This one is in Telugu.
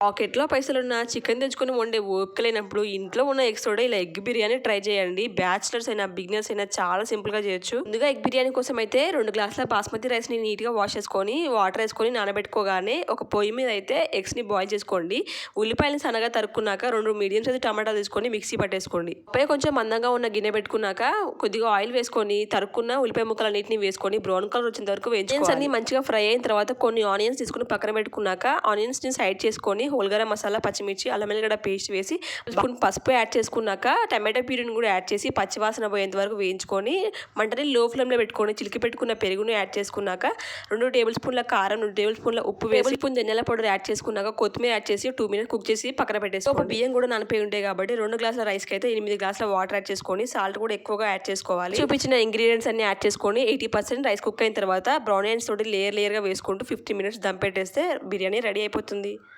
పాకెట్‌లో పైసలున్న చికెన్ తెచ్చుకొని వండే ఓపిక లేనప్పుడు ఇంట్లో ఉన్న ఎగ్స్ తోటే ఇలా ఎగ్ బిర్యానీ ట్రై చేయండి. బ్యాచిలర్స్ అయినా, బిగినర్స్ అయినా చాలా సింపుల్‌గా చేయొచ్చు. ముందుగా ఎగ్ బిర్యానీ కోసం అయితే 2 గ్లాసుల బాస్మతి రైస్‌ని నీట్‌గా వాష్ చేసుకొని, వాటర్ ఏసుకొని నానబెట్టుకోగానే ఒక పొయ్యి మీద అయితే ఎగ్స్‌ని బాయిల్ చేసుకోండి. ఉల్లిపాయలను సన్నగా తరుక్కున్నాక 2 మీడియం సైజ్ టమాటాలు తీసుకొని మిక్సీ పట్టేసుకోండి. పై కొంచెం మందంగా ఉన్న గిన్నె పెట్టుకున్నాక కొద్దిగా ఆయిల్ వేసుకొని తరుక్కున్న ఉల్లిపాయ ముక్కలన్నిటిని వేసుకొని బ్రౌన్ కలర్ వచ్చేంత వరకు వేయించుకోవాలి. ఆనియన్స్ అన్ని మంచిగా ఫ్రై అయిన తర్వాత కొన్ని ఆనియన్స్ తీసుకొని పక్కన పెట్టుకున్నాక ఆనియన్స్‌ని సైడ్ చేసుకొని హోల్ గరం మసాలా, పచ్చిమిర్చి, అల్లం వెల్లిగడ్డ పేస్ట్ వేసి స్పూన్ పసుపు యాడ్ చేసుకున్నాక టమాటో ప్యూరీని కూడా యాడ్ చేసి పచ్చివాసన పోయేంత వరకు వేయించుకొని మంటని లో ఫ్లేమ్లో పెట్టుకొని చిలికి పెట్టుకున్న పెరుగును యాడ్ చేసుకున్నాక 2 టేబుల్ స్పూన్ల కారం, 2 టేబుల్ స్పూన్ల ఉప్పు వేసి స్పూన్ ధనియాల పౌడర్ యాడ్ చేసుకున్నాక కొత్తిమీర యాడ్ చేసి 2 మినిట్స్ కుక్ చేసి పక్కన పెట్టేసుకోండి. బియ్యం కూడా నానిపోయి ఉంటాయి కాబట్టి 2 గ్లాసుల రైస్కి అయితే 8 గ్లాసుల వాటర్ యాడ్ చేసుకొని సాల్ట్ కూడా ఎక్కువగా యాడ్ చేసుకోవాలి. చూపించిన ఇంగ్రీడియంట్స్ అన్ని యాడ్ చేసుకొని 80% రైస్ కుక్ అయిన తర్వాత బ్రౌన్ ఆనియన్స్ తోటి లేయర్గా వేసుకుంటూ 50 మినిట్స్ దమ్ పెట్టేస్తే బిర్యానీ రెడీ అయిపోతుంది.